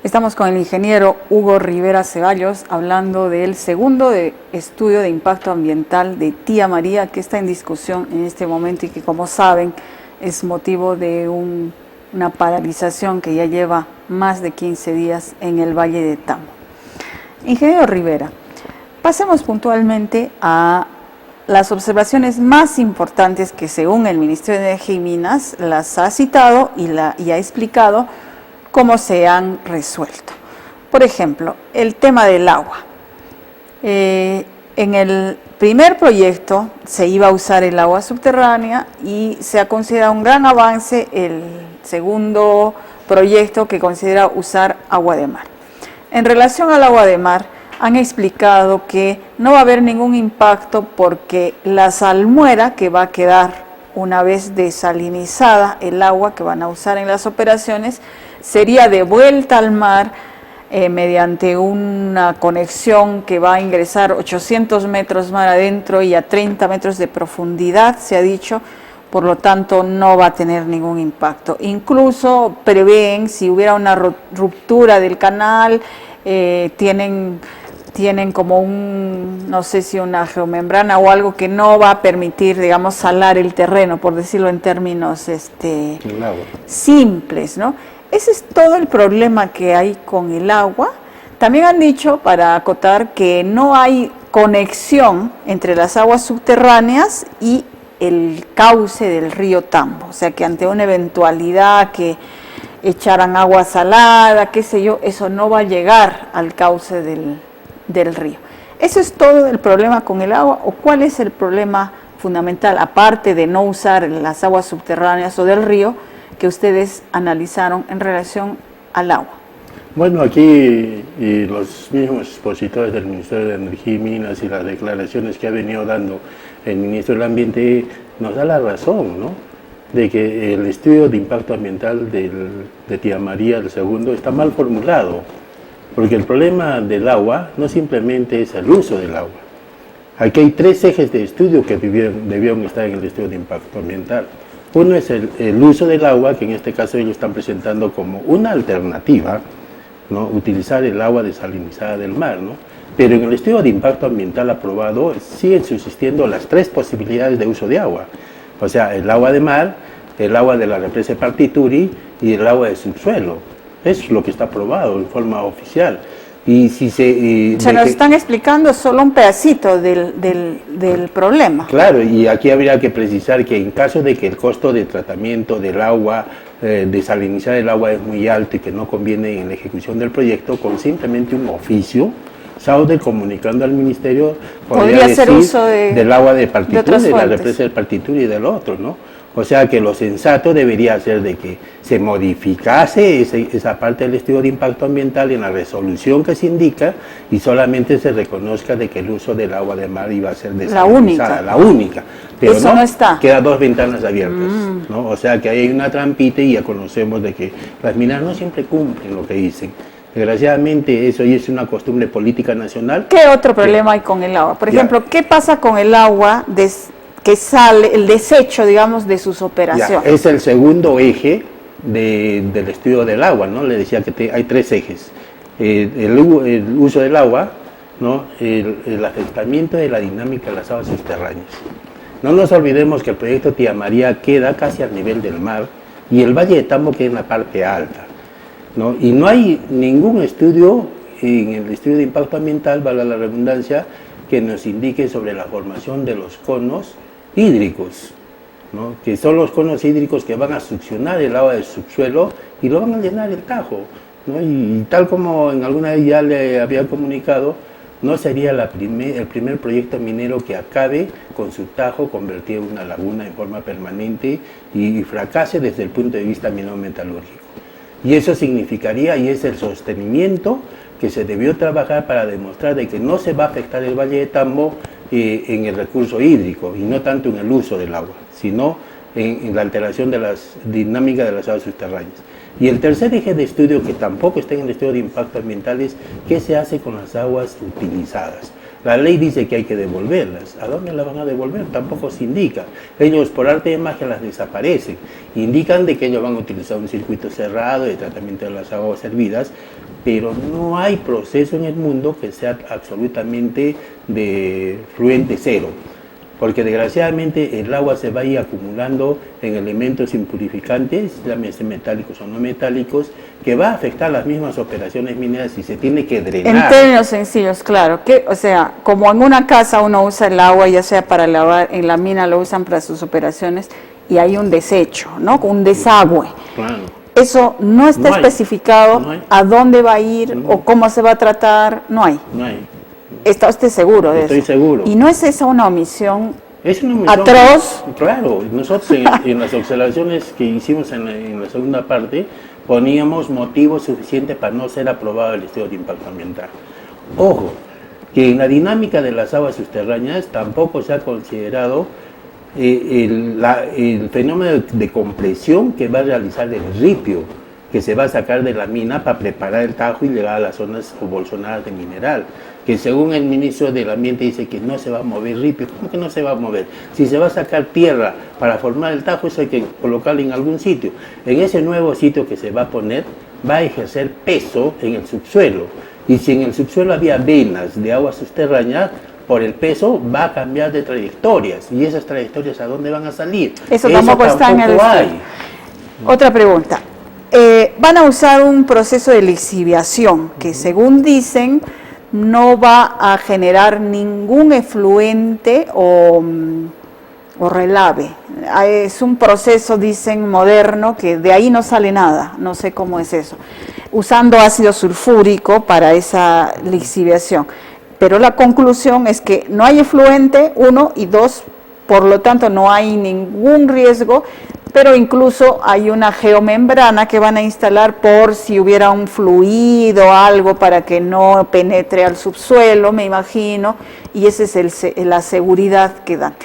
Estamos con el ingeniero Hugo Rivera Ceballos hablando del segundo estudio de impacto ambiental de Tía María, que está en discusión en este momento y que, como saben, es motivo de una paralización que ya lleva más de 15 días en el Valle de Tambo. Ingeniero Rivera, pasemos puntualmente a las observaciones más importantes que, según el Ministerio de Energía y Minas, las ha citado y ha explicado cómo se han resuelto. Por ejemplo, el tema del agua. En el primer proyecto se iba a usar el agua subterránea y se ha considerado un gran avance el segundo proyecto, que considera usar agua de mar. En relación al agua de mar, han explicado que no va a haber ningún impacto porque la salmuera que va a quedar una vez desalinizada, el agua que van a usar en las operaciones, sería devuelta al mar mediante una conexión que va a ingresar 800 metros mar adentro y a 30 metros de profundidad, se ha dicho. Por lo tanto, no va a tener ningún impacto. Incluso prevén, si hubiera una ruptura del canal, tienen como no sé si una geomembrana o algo que no va a permitir, digamos, salar el terreno, por decirlo en términos simples, ¿no? Ese es todo el problema que hay con el agua. También han dicho, para acotar, que no hay conexión entre las aguas subterráneas y el cauce del río Tambo. O sea, que ante una eventualidad que echaran agua salada, qué sé yo, eso no va a llegar al cauce del río. ¿Eso es todo el problema con el agua o cuál es el problema fundamental, aparte de no usar las aguas subterráneas o del río, que ustedes analizaron en relación al agua? Bueno, aquí los mismos expositores del Ministerio de Energía y Minas y las declaraciones que ha venido dando el Ministro del Ambiente nos da la razón, ¿no?, de que el estudio de impacto ambiental de Tía María, el segundo, está mal formulado, porque el problema del agua no simplemente es el uso del agua. Aquí hay tres ejes de estudio que debieron estar en el estudio de impacto ambiental. Uno es el uso del agua, que en este caso ellos están presentando como una alternativa, ¿no?, utilizar el agua desalinizada del mar, ¿no? Pero en el estudio de impacto ambiental aprobado siguen subsistiendo las tres posibilidades de uso de agua. O sea, el agua de mar, el agua de la represa de Partituri y el agua de subsuelo. Eso es lo que está aprobado en forma oficial. Y si se nos están explicando solo un pedacito del problema. Claro, y aquí habría que precisar que en caso de que el costo de tratamiento del agua, desalinizar el agua es muy alto y que no conviene en la ejecución del proyecto, con simplemente un oficio, SAUDE comunicando al Ministerio, podría hacer decir uso del agua de Partituri, de la represa de Partituri y del otro, ¿no? O sea que lo sensato debería ser de que se modificase esa parte del estudio de impacto ambiental en la resolución que se indica y solamente se reconozca de que el uso del agua de mar iba a ser desalinizada, la única. Pero eso no está. Queda dos ventanas abiertas, ¿no? O sea que hay una trampita y ya conocemos de que las minas no siempre cumplen lo que dicen. Desgraciadamente eso ya es una costumbre política nacional. ¿Qué otro problema hay con el agua? Por ejemplo, ¿qué pasa con el agua que sale, el desecho, digamos, de sus operaciones? Es el segundo eje del estudio del agua, ¿no? Le decía que hay tres ejes. El uso del agua, ¿no?, el afectamiento de la dinámica de las aguas subterráneas. No nos olvidemos que el proyecto Tía María queda casi al nivel del mar y el Valle de Tambo queda en la parte alta, ¿no? Y no hay ningún estudio en el estudio de impacto ambiental, valga la redundancia, que nos indique sobre la formación de los conos hídricos, ¿no?, que son los conos hídricos que van a succionar el agua del subsuelo y lo van a llenar el Tajo, ¿no? Y tal como en alguna vez ya le había comunicado, no sería el primer proyecto minero que acabe con su Tajo convertido en una laguna en forma permanente y fracase desde el punto de vista minero-metalúrgico. Y eso significaría, y es el sostenimiento que se debió trabajar para demostrar de que no se va a afectar el Valle de Tambo en el recurso hídrico, y no tanto en el uso del agua, sino en la alteración de las dinámicas de las aguas subterráneas. Y el tercer eje de estudio, que tampoco está en el estudio de impacto ambiental, es qué se hace con las aguas utilizadas. La ley dice que hay que devolverlas. ¿A dónde las van a devolver? Tampoco se indica. Ellos, por arte de magia, las desaparecen. Indican de que ellos van a utilizar un circuito cerrado de tratamiento de las aguas servidas, pero no hay proceso en el mundo que sea absolutamente de fluente cero, porque desgraciadamente el agua se va a ir acumulando en elementos impurificantes, llámese metálicos o no metálicos, que va a afectar las mismas operaciones mineras y se tiene que drenar. En términos sencillos, claro, que, o sea, como en una casa uno usa el agua, ya sea para lavar, en la mina lo usan para sus operaciones, y hay un desecho, ¿no? Un desagüe. Claro. Eso no está especificado a dónde va a ir o cómo se va a tratar, no hay. No hay. ¿Está usted seguro de eso? Estoy seguro. ¿Y no es esa una omisión Es una omisión atroz? Claro, nosotros en las observaciones que hicimos en la segunda parte poníamos motivos suficientes para no ser aprobado el estudio de impacto ambiental. Ojo, que en la dinámica de las aguas subterráneas tampoco se ha considerado el fenómeno de compresión que va a realizar el ripio, que se va a sacar de la mina para preparar el tajo y llegar a las zonas bolsonadas de mineral, que según el ministro del Ambiente dice que no se va a mover ripio. ¿Cómo que no se va a mover? Si se va a sacar tierra para formar el tajo, eso hay que colocarlo en algún sitio. En ese nuevo sitio que se va a poner, va a ejercer peso en el subsuelo, y si en el subsuelo había venas de agua subterránea, por el peso va a cambiar de trayectorias, y esas trayectorias ¿a dónde van a salir? Eso tampoco está en el estudio. Otra pregunta. Van a usar un proceso de lixiviación que, según dicen, no va a generar ningún efluente o relave. Es un proceso, dicen, moderno, que de ahí no sale nada, no sé cómo es eso, usando ácido sulfúrico para esa lixiviación. Pero la conclusión es que no hay efluente, 1, y 2, por lo tanto no hay ningún riesgo, pero incluso hay una geomembrana que van a instalar por si hubiera un fluido o algo para que no penetre al subsuelo, me imagino, y esa es la seguridad que dan.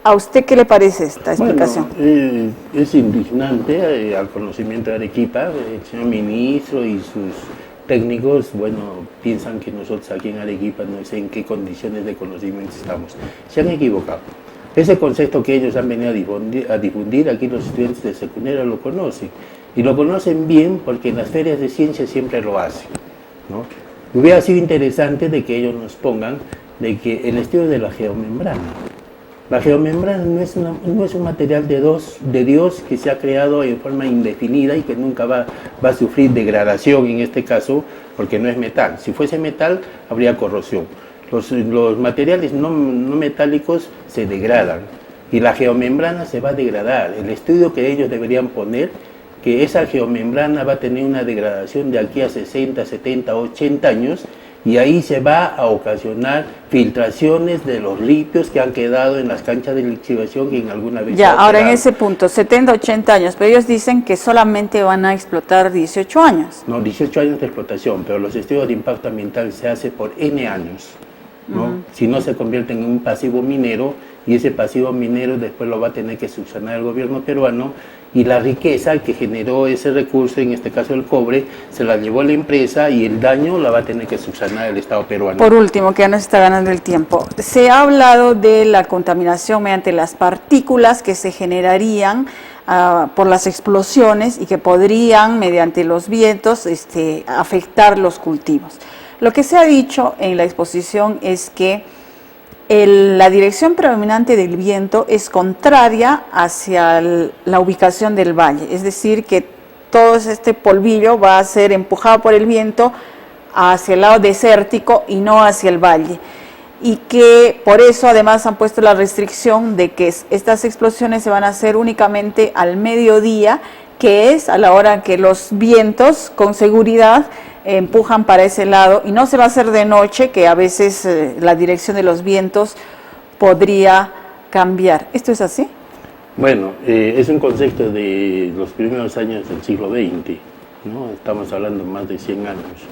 ¿A usted qué le parece esta explicación? Bueno, es indignante al conocimiento de Arequipa. El señor ministro y sus técnicos, bueno, piensan que nosotros aquí en Arequipa no sé en qué condiciones de conocimiento estamos. Se han equivocado. Ese concepto que ellos han venido a difundir, aquí los estudiantes de secundaria lo conocen. Y lo conocen bien porque en las ferias de ciencia siempre lo hacen, ¿no? Hubiera sido interesante de que ellos nos pongan de que el estudio de la geomembrana. La geomembrana no es un material de Dios que se ha creado en forma indefinida y que nunca va a sufrir degradación en este caso, porque no es metal. Si fuese metal, habría corrosión. Los materiales no metálicos se degradan y la geomembrana se va a degradar. El estudio que ellos deberían poner, que esa geomembrana va a tener una degradación de aquí a 60, 70, 80 años, y ahí se va a ocasionar filtraciones de los ripios que han quedado en las canchas de lixiviación que en alguna vez... Ya, ahora en ese punto, 70, 80 años, pero ellos dicen que solamente van a explotar 18 años. No, 18 años de explotación, pero los estudios de impacto ambiental se hace por N años, ¿no? Si no se convierten en un pasivo minero, y ese pasivo minero después lo va a tener que subsanar el gobierno peruano, y la riqueza que generó ese recurso, en este caso el cobre, se la llevó la empresa y el daño la va a tener que subsanar el Estado peruano. Por último, que ya nos está ganando el tiempo, se ha hablado de la contaminación mediante las partículas que se generarían por las explosiones y que podrían, mediante los vientos, afectar los cultivos. Lo que se ha dicho en la exposición es que la dirección predominante del viento es contraria hacia la ubicación del valle, es decir, que todo este polvillo va a ser empujado por el viento hacia el lado desértico y no hacia el valle, y que por eso además han puesto la restricción de que estas explosiones se van a hacer únicamente al mediodía, que es a la hora que los vientos con seguridad empujan para ese lado, y no se va a hacer de noche, que a veces la dirección de los vientos podría cambiar. ¿Esto es así? Bueno, es un concepto de los primeros años del siglo XX, ¿no? Estamos hablando de más de 100 años.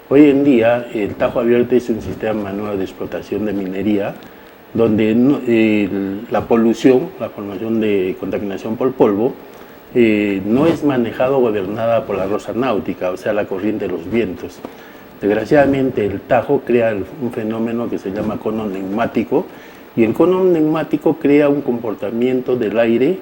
Hoy en día el Tajo Abierto es un sistema manual de explotación de minería, donde la polución, la formación de contaminación por polvo, no es manejada o gobernada por la rosa náutica, o sea, la corriente de los vientos. Desgraciadamente el Tajo crea un fenómeno que se llama cono neumático, y el cono neumático crea un comportamiento del aire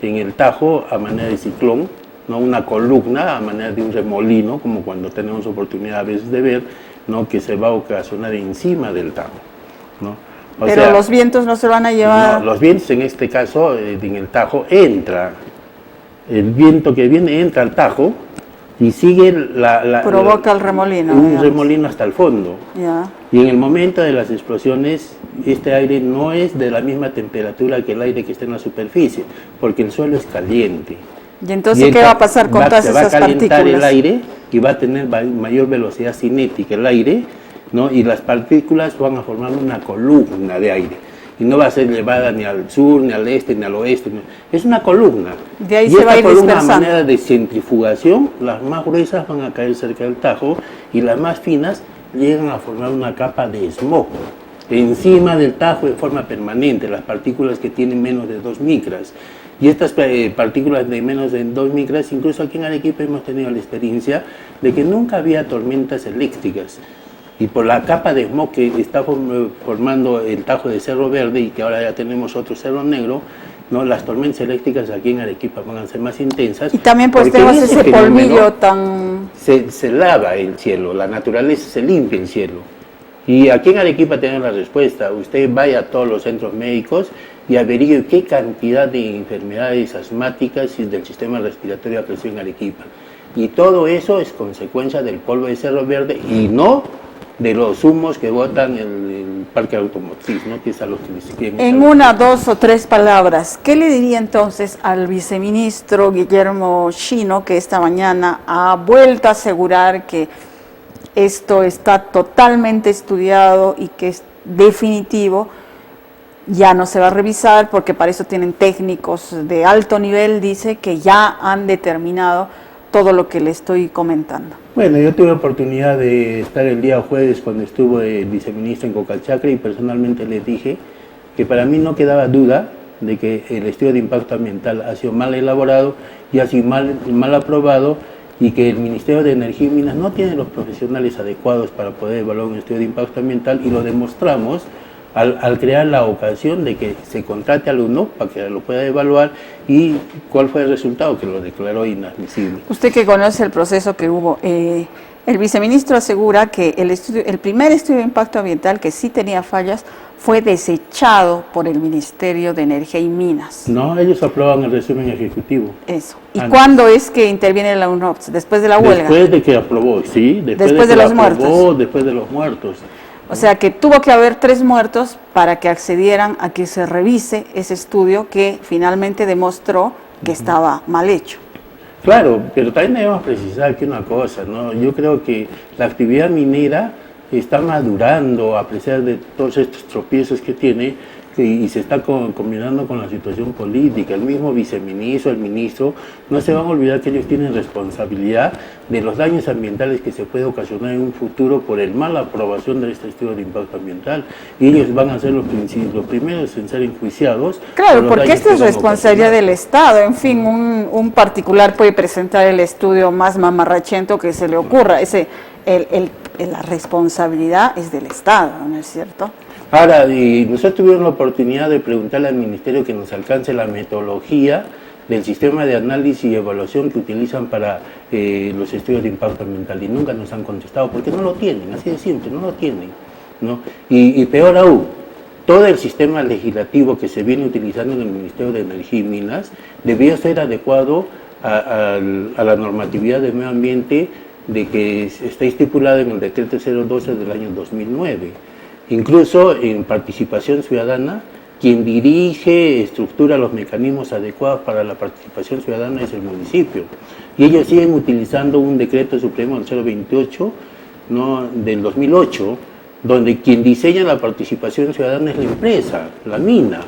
en el Tajo a manera de ciclón, ¿no? Una columna a manera de un remolino, como cuando tenemos oportunidad a veces de ver, ¿no? Que se va a ocasionar encima del Tajo, ¿no? Pero los vientos no se van a llevar... No, los vientos en este caso, en el Tajo, entra. El viento que viene entra al Tajo y sigue provoca el remolino. Un remolino hasta el fondo. Ya. Y en el momento de las explosiones, este aire no es de la misma temperatura que el aire que está en la superficie, porque el suelo es caliente. ¿Y entonces qué va a pasar con todas esas partículas? Se va a calentar el aire y va a tener mayor velocidad cinética el aire, ¿no? Y las partículas van a formar una columna de aire. Y no va a ser llevada ni al sur, ni al este, ni al oeste. No. Es una columna. De ahí y se va a ir dispersando. A manera de centrifugación, las más gruesas van a caer cerca del Tajo y las más finas llegan a formar una capa de smog encima del Tajo de forma permanente, las partículas que tienen menos de 2 micras. Y estas partículas de menos de 2 micras, incluso aquí en Arequipa hemos tenido la experiencia de que nunca había tormentas eléctricas. Y por la capa de smog que está formando el Tajo de Cerro Verde y que ahora ya tenemos otro Cerro Negro, ¿no? Las tormentas eléctricas aquí en Arequipa van a ser más intensas. Y también pues tenemos ese polvillo tan... Se lava el cielo, la naturaleza se limpia el cielo. Y aquí en Arequipa tenemos la respuesta. Usted vaya a todos los centros médicos y averigüe qué cantidad de enfermedades asmáticas y del sistema respiratorio apareció en Arequipa. Y todo eso es consecuencia del polvo de Cerro Verde y no de los humos que botan el parque automotriz, ¿no? Que es a los que les quieren. En una, 2 o 3 palabras, ¿qué le diría entonces al viceministro Guillermo Chino, que esta mañana ha vuelto a asegurar que esto está totalmente estudiado y que es definitivo, ya no se va a revisar porque para eso tienen técnicos de alto nivel, dice que ya han determinado todo lo que le estoy comentando? Bueno, yo tuve oportunidad de estar el día jueves cuando estuvo el viceministro en Cocachacra y personalmente le dije que para mí no quedaba duda de que el estudio de impacto ambiental ha sido mal elaborado y ha sido mal aprobado y que el Ministerio de Energía y Minas no tiene los profesionales adecuados para poder evaluar un estudio de impacto ambiental y lo demostramos al crear la ocasión de que se contrate al UNOC para que lo pueda evaluar y cuál fue el resultado, que lo declaró inadmisible. Usted que conoce el proceso que hubo, el viceministro asegura que el primer estudio de impacto ambiental, que sí tenía fallas, fue desechado por el Ministerio de Energía y Minas. No, ellos aprueban el resumen ejecutivo. Eso. ¿Y cuándo es que interviene la UNOPS? ¿Después de la huelga? Después de que aprobó, sí. Después de los muertos. Después de los muertos. O sea que tuvo que haber 3 muertos para que accedieran a que se revise ese estudio que finalmente demostró que estaba mal hecho. Claro, pero también debemos precisar aquí una cosa, ¿no? Yo creo que la actividad minera está madurando a pesar de todos estos tropiezos que tiene y se está combinando con la situación política. El mismo viceministro, el ministro, no se van a olvidar que ellos tienen responsabilidad de los daños ambientales que se puede ocasionar en un futuro por el mala aprobación de este estudio de impacto ambiental. Y ellos van a ser los primeros en ser enjuiciados. Claro, porque esta es responsabilidad del Estado. En fin, un particular puede presentar el estudio más mamarrachento que se le ocurra. La responsabilidad es del Estado, ¿no es cierto? Ahora, y nosotros tuvimos la oportunidad de preguntarle al Ministerio que nos alcance la metodología del sistema de análisis y evaluación que utilizan para los estudios de impacto ambiental y nunca nos han contestado porque no lo tienen, así de simple, no lo tienen, ¿no? Y peor aún, todo el sistema legislativo que se viene utilizando en el Ministerio de Energía y Minas debió ser adecuado a la normatividad de medio ambiente de que está estipulada en el decreto 012 del año 2009. Incluso en participación ciudadana, quien dirige, estructura los mecanismos adecuados para la participación ciudadana es el municipio. Y ellos siguen utilizando un decreto supremo, el 028, ¿no?, del 2008, donde quien diseña la participación ciudadana es la empresa, la mina.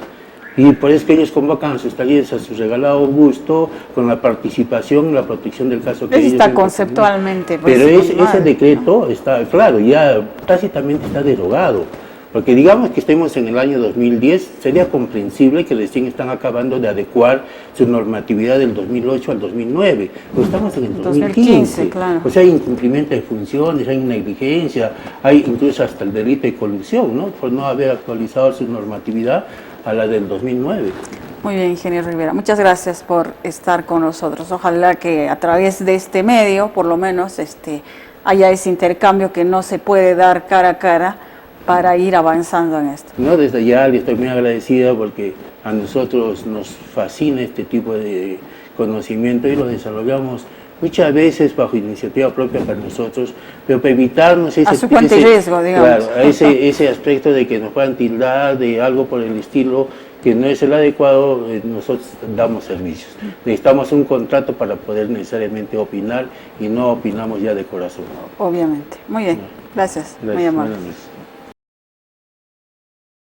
Y por eso es que ellos convocan a sus talleres a su regalado gusto, con la participación, la protección del caso que ellos está conceptualmente. Pues, pero ese decreto, ¿no?, está claro, ya tácitamente está derogado. Porque digamos que estemos en el año 2010, sería comprensible que recién están acabando de adecuar su normatividad del 2008 al 2009. Pero estamos en el 2015. Claro. O sea, hay incumplimiento de funciones, hay negligencia, hay incluso hasta el delito de colusión, ¿no?, por no haber actualizado su normatividad a la del 2009. Muy bien, ingeniero Rivera. Muchas gracias por estar con nosotros. Ojalá que a través de este medio, por lo menos, haya ese intercambio que no se puede dar cara a cara para ir avanzando en esto. No, desde ya le estoy muy agradecida porque a nosotros nos fascina este tipo de conocimiento y lo desarrollamos muchas veces bajo iniciativa propia para nosotros, pero para evitarnos ese... A su cuenta y riesgo, digamos. Claro, ese aspecto de que nos puedan tildar de algo por el estilo que no es el adecuado, nosotros damos servicios. Necesitamos un contrato para poder necesariamente opinar y no opinamos ya de corazón. Obviamente. Muy bien. Gracias. Muy amable.